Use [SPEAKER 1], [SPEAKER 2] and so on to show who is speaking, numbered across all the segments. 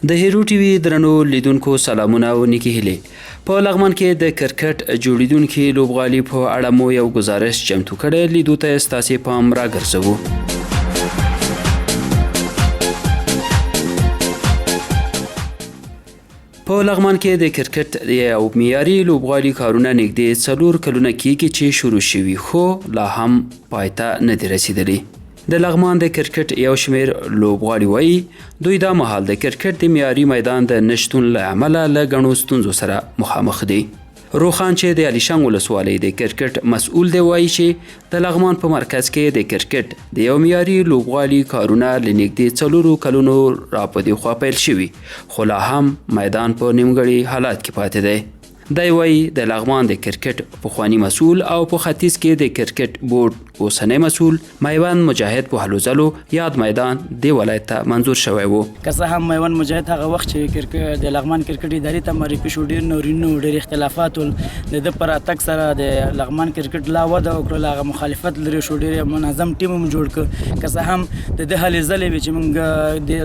[SPEAKER 1] د هیرو ټي وي درنو لیدونکو سلامونه او نیکې هیلې. په لغمان کې د کرکټ جوړیدونکي لوبغالي په اړه مو یو گزارش چمتو کړی، لیدو ته ستاسې پام راګرځوو. په لغمان کې د کرکټ یو معیاري لوبغالي کارونه نږدې 4 کلونه کېږي چې شروع شوي، خو لا هم پای ته نه دي رسیدلي. د لغمان د کرکټ یو شمیر لوبغاړي وایي دوی دا مهال د کرکټ د معیاري میدان د نشتون له امله له ګڼو ستونزو سره مخامخ دي. روخان چې د علیشنګ ولسوالۍ د کرکټ مسؤل دی وایي چې د لغمان په مرکز کې د کرکټ د یو معیاري لوبغالي کارونه له نږدې 4 کلونو راپدې خوا پیل شوي، خو لا هم میدان په نیمګړي حالات کې پاتې دی. دی وایي د لغمان د کرکټ پخوانی مسؤل او په ختیځ کې د کرکټ بورډ اوسنی مسؤل میوند مجاهد په هلو ځلو یاد میدان د ولایت ته منظور شوی و.
[SPEAKER 2] که څه هم میوند مجاهد هغه وخت چې د لغمان کرکټ ادارې ته معرفي شو، ډېر نورینو ډېر اختلافات د ده پر راتګ سره د لغمان کرکټ لا وده وکړل، هغه مخالفت لري شو، ډېر منظم ټیم هم جوړ کړ. که څه هم د ده هلې ځلې وې چې موږ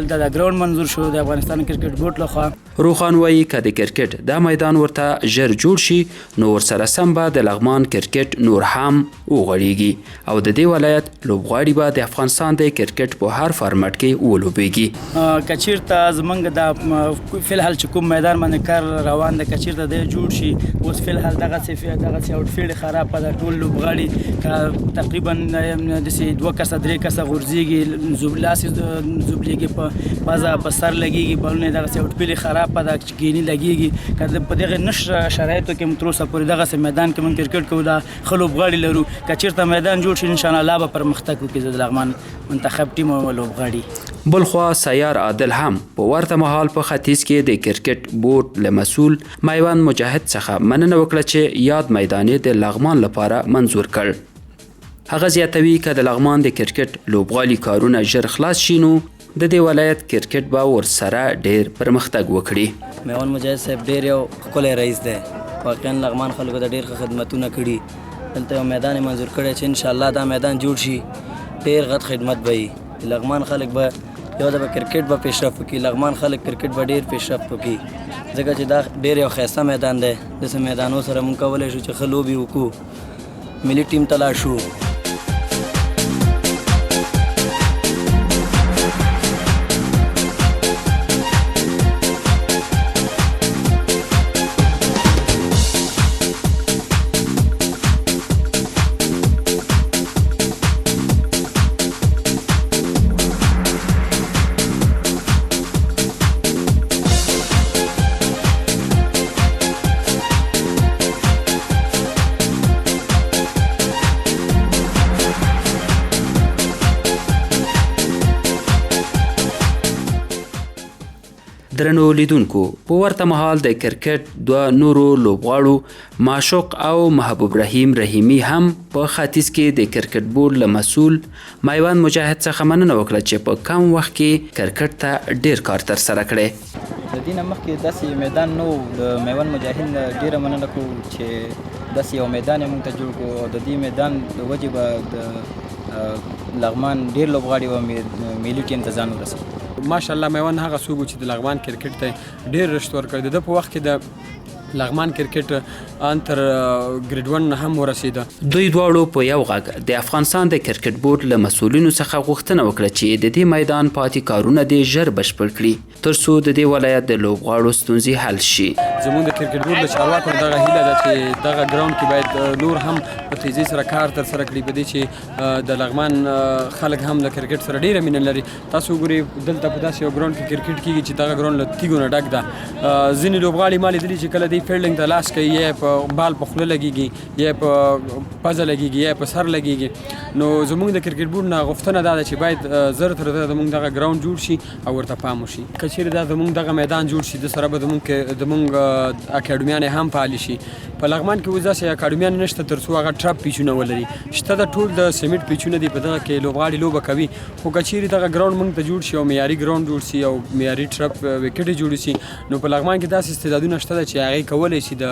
[SPEAKER 2] د ګراوند منظور شو د افغانستان کرکټ بورډ لخوا.
[SPEAKER 1] روخان وایي که د کرکټ دا میدان ورته ژر جوړ شي نو ورسره سم به د لغمان کرکټ نور هم وغوړیږي او د دې ولایت لوبغاړي به د افغانستان د کرکټ په هر فارمټ کې ولوبیږي.
[SPEAKER 2] که چیرته زموږ د فلحال چې کوم میدان باندې کار روان دی، که چیرته دی جوړ شي، اوس فلحال دغسې آوټفیلډ خراب ده، ټول لوبغاړي تقریبا داسې 2 کسه 3 کسه غورځېږي، لاسې زوبلیږي، په پزه په سر لګېږي، بلونه یې دغسې آوټفیلډ خراب ده، ګیني لګېږي. که په دغه نشه شرایطو کې موږ تر اوسه پورې دغسې میدان کې موږ کرکټ کوو، دا ښه لوبغاړي لرو. که چیرته میدان جوړ شي انشاءالله لا به پرمختګ وکړي د لغمان منتخب ټیم او لوبغاړي.
[SPEAKER 1] بلخوا سیار عادل هم په ورته مهال په ختیځ کې د کرکټ بورډ له مسؤل میوند مجاهد څخه مننه وکړه چې یاد میدان د لغمان لپاره منظور کړ. هغه زیاتوي که د لغمان د کرکټ لوبغالي کارونه ژر خلاص شي نو د دې ولایت کرکټ به ورسره ډېر پرمختګ وکړي.
[SPEAKER 3] میوند مجاهد صاحب ډېر یو ښکلی رئیس دی، واقعا لغمان خلکو ته ډېر ښه خدمتونه کړي. دلته یو میدان یې منظور کړی چې انشاءالله دا میدان جوړ شي، ډېر غټ خدمت به وي. لغمان خلک به یو د کرکټ به پیشرفت وکړي، لغمان خلک کرکټ به ډېر پیشرفت وکړي، ځکه چې دا ډېر یو ښایسته میدان دی. داسې میدانو سره موږ کولی شو چې ښه لوبې وکړو، ملي ټیم ته لاړ شو.
[SPEAKER 1] درنو لیدونکو، په ورته مهال د کرکټ 2 نورو لوبغاړو معشوق او محبوب رحیمي هم په ختیځ کې د کرکټ بورډ له مسؤل میوند مجاهد څخه مننه وکړه چې په کم وخت کې کرکټ ته ډیر کار ترسره کړی.
[SPEAKER 4] د دې نه مخکې داسې میدان نه و، د میوند مجاهد ډیره مننه کوو چې داسې یو میدان یې موږ ته جوړ کړو، او د دې میدان د وجې به د لغمان ډیر لوبغاړي به ملي ټیم ته ځان ورسوي.
[SPEAKER 5] ماشاءالله میوند هغه څوک و چې د لغمان کرکټ ته ډېر رشت ورکړی. د ده په وخت کې د لغمان کرکټ ان تر ګریډ 1 نه هم ورسېده.
[SPEAKER 1] دوی دواړو په یو غږ د افغانستان د کرکټ بورډ له مسؤلینو څخه غوښتنه وکړه چې د دې میدان پاتې کارونه دې ژر بشپړ کړي تر څو د دې ولایت د لوبغاړو ستونزې حل شي.
[SPEAKER 5] زموږ د کرکټ بورډ د چارواکو دغه هیله ده چې دغه ګراوند کې باید نور هم په تیزۍ سره کار ترسره کړي، په دې چې د لغمان خلک هم له کرکټ سره ډېره مینه لري. تاسو وګورئ دلته په داسې یو ګراوند کې کرکټ کېږي چې دغه ګراوند له تیږو نه ډک ده. ځینې لوبغاړي ما لیدلي چې کله دوی فیلډینګ ته لاس کوي، یا په بال په خوله لګېږي، یا په پزه لګېږي، یا په سر لګېږي. نو زموږ د کرکټ بورډ نه غوښتنه دا ده چې باید زر تر زره زموږ دغه ګراوند جوړ شي او ورته پام وشي. که چیرې دا زموږ دغه میدان جوړ شي، د سره به زموږ اکاډمیانې هم فعالې شي. په لغمان کې اوس داسې اکاډمیان نشته تر څو هغه ټرپ پیچونه ولري. شته د ټول د سیمټ پیچونه دي، په دغه کې لوبغاړي لوبه کوي. خو که چیرې دغه ګراوند موږ ته جوړ شي او معیاري ګراوند جوړ شي او معیاري ټرپ وکټې جوړې شي، نو په لغمان کې داسې استعدادونه شته چې هغې کولی شي د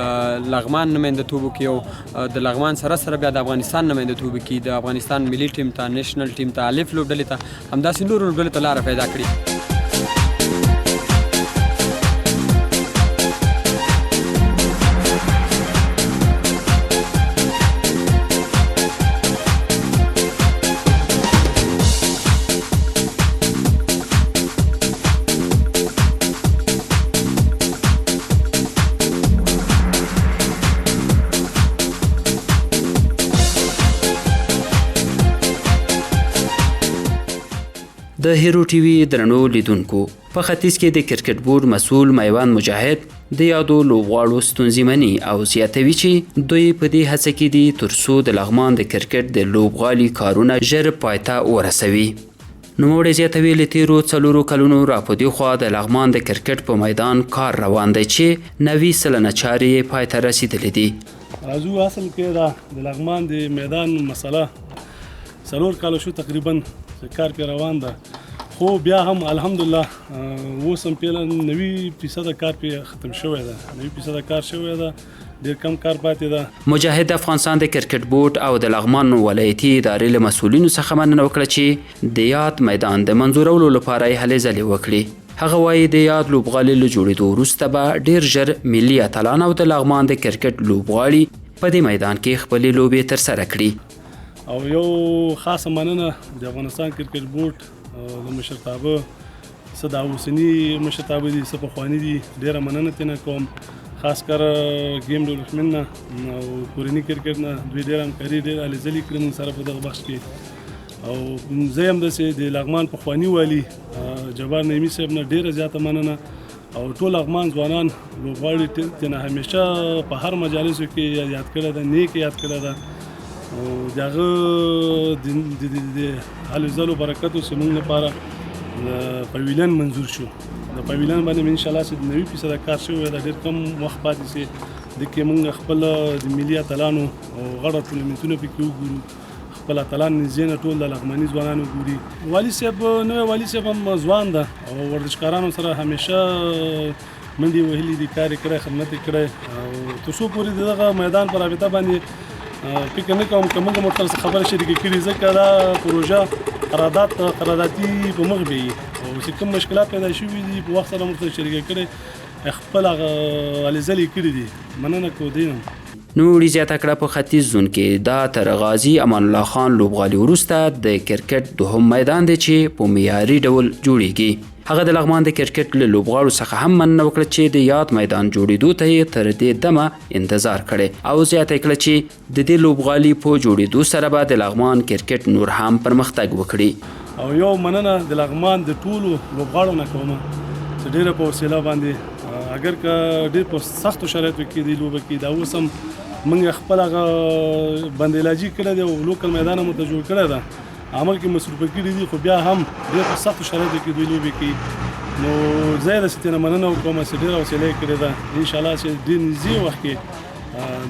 [SPEAKER 5] لغمان نماینده‌توب وکړي او د لغمان سره بیا د افغانستان نماینده‌توب وکړي، د افغانستان ملي ټیم ته، نیشنل ټیم ته، الف لوبډلې ته، همداسې نورو لوبډلو ته لاره پیدا کړي.
[SPEAKER 1] د هیرو ټي وي درنو لیدونکو په ختیځ کې د کرکټ بورډ مسؤل میوند مجاهد د یادو لوبغاړو ستونزې مني او زیاتوي چې دوی په دې هڅه کې دي ترڅو د لغمان د کرکټ د لوبغالي کارونه ژر پای ته ورسوي. نوموړی زیاتوي له تیرو 4 کلونو راپدې خوا د لغمان د کرکټ په میدان کار روان دی چې 90 سلنه چارې یې پای ته رسیدلې دي.
[SPEAKER 6] راځو اصل کې دا د لغمان د میدان مسله 4 کال شو تقریبا کار په روان ده، خو بیا هم الحمدلله اوس هم پیله 90% کار په ختم شوی ده، 90% کار شوی ده، ډیر کم کار پاتې ده.
[SPEAKER 1] مجاهد د افغانستان د کرکټ بورډ او د لغمان ولایتي ادارې له مسؤلینو څخه مننه وکړه چې د یاد میدان د منظورولو لپاره یې هلې ځلې وکړي. هغه وایي د یاد لوبغالي له جوړېدو وروسته به ډیر ژر ملي اتلان او د لغمان د کرکټ لوبغاړي په دې میدان کې خپلې لوبې ترسره کړي.
[SPEAKER 6] او یو خاصه مننه د افغانستان کرکټ بورډ د مشرتابه څه د اوسني مشرتابه دي څه پخواني دي، ډیره مننه ترېنه کوم، خاص کر گیم ډیولپمنټ نه او کورني کرکټ نه دوی ډېره همکاري ډېره هلې ځلې کړې موږ سره په دغه بخش کې. او زه هم داسې د لغمان پخواني والي جبار نعیمي صاحب نه ډېره زیاته مننه او ټول لغمان ځوانان لوبغاړي ترېنه همیشه په هر مجالسو کې یاد کړی ده، نیک یاد کړی ده او د هغه د هلې ځلو برکت اوس زموږ لپاره د پویلین منظور شو. د پویلین باندې انشاءالله چې 90% کار شوی ده، ډېر کم وخت پاتې چې د کې موږ خپل د ملي اتلانو او غړو ټورنمنټونه پکې وګورو، خپل اتلان نږدې نه ټول د لغماني ځوانانو ګوري. والي صاحب نوی والي صاحب هم ځوان ده او ورزشکارانو سره همیشه منډې وهلي دي، کار یې کړی، خدمت یې کړی او تر څو پورې د دغه میدان په رابطه باندې فکر نه کوم که موږ ورسره خبره شریکه کړي، ځکه دا پروژه قراردادي په مخ به وي او چې کوم مشکلات پیدا شوي دي په وخت سره موږ سره شریکه کړي، خپل هلې ځلې کړي دي، مننه کوو دې هم.
[SPEAKER 1] نوموړي زیاته کړه په ختیځ زون کې دا تر غازي امان الله خان لوبغالي وروسته د کرکټ دوهم میدان دی چې په معیاري ډول جوړیږي. هغه د لغمان د کرکټ له لوبغاړو څخه هم مننه وکړه چې د یاد میدان جوړېدو ته یې تر دې دمه انتظار کړی او زیاته کړه چې د دې لوبغالي په جوړېدو سره به د لغمان کرکټ نور هم پرمختګ وکړي.
[SPEAKER 6] او یو مننه د لغمان د ټولو لوبغاړو نه کوم چې ډېره په حوصله باندې اگر که ډېر په سختو شرایطو کې دی لوبه کې، دا اوس هم موږ خپل هغه بندیلاجي کړی دی او لوکل میدان هم ورته جوړ کړی ده، عمل کې مصروفه کړي دي، خو بیا هم ډېر په سختو شرایطو کې دوی لوبې کوي. نو زه یې داسې ترېنه مننه وکړم چې ډېره حوصله یې کړې ده. انشاءالله چې ډېر نږدې وخت کې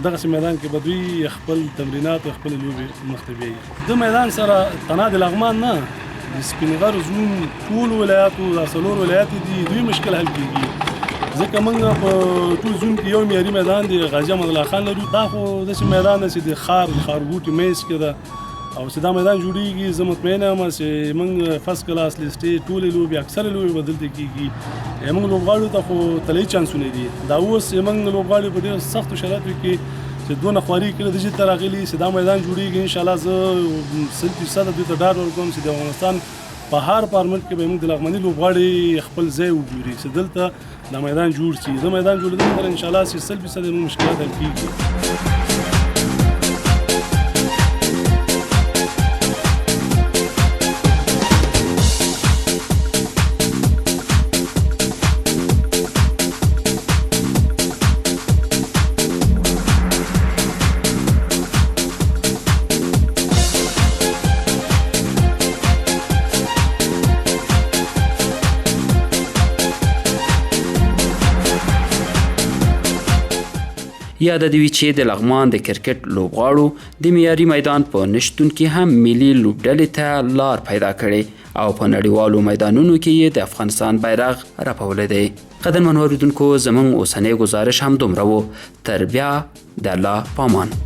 [SPEAKER 6] دغسې میدان کې به دوی خپل تمرینات او خپلې لوبې مخ ته بیایي. د میدان سره تنها د لغمان نه د سپین غر زون ټول ولایاتو دا 4 ولایات دي، دوی مشکل حل کېږي، ځکه موږ په ټول زون کې یو معیاري میدان دی غازي امان الله خان لرو، دا خو داسې میدان دی چې د خاربوټي منځ کې ده او چې دا میدان جوړیږي زه مطمئنه یم چې موږ فرست کلاس لیسټې ټولې لوبې اکثره لوبې به دلته کېږي. موږ لوبغاړو ته خو طلایي چانسونه دي، دا اوس موږ لوبغاړي په ډېرو سختو شرایطو کې چې دونه خواري کړې ده چې ته راغلي چې دا میدان جوړیږي، انشاءالله زه 100% دوی ته ډاډ ورکوم چې د افغانستان په هر فارمټ کې به موږ د لغماني لوبغاړي خپل ځای وګوري چې دلته دا میدان جوړ شي. د میدان جوړېدو سره انشاءالله چې 100% موږ مشکلات حل کېږي.
[SPEAKER 1] یاد دی چې د لغمان د کرکټ لوبغاړو د معیاري میدان په نشتون کې هم ملي لوبډلې ته لار پیدا کړې او په نړیوالو میدانونو کې یې د افغانستان بیرغ رپولی دی. قدرمنو اوریدونکو، زموږ اوسنی ګزارش هم دومره و. تر بیا د الله پامان.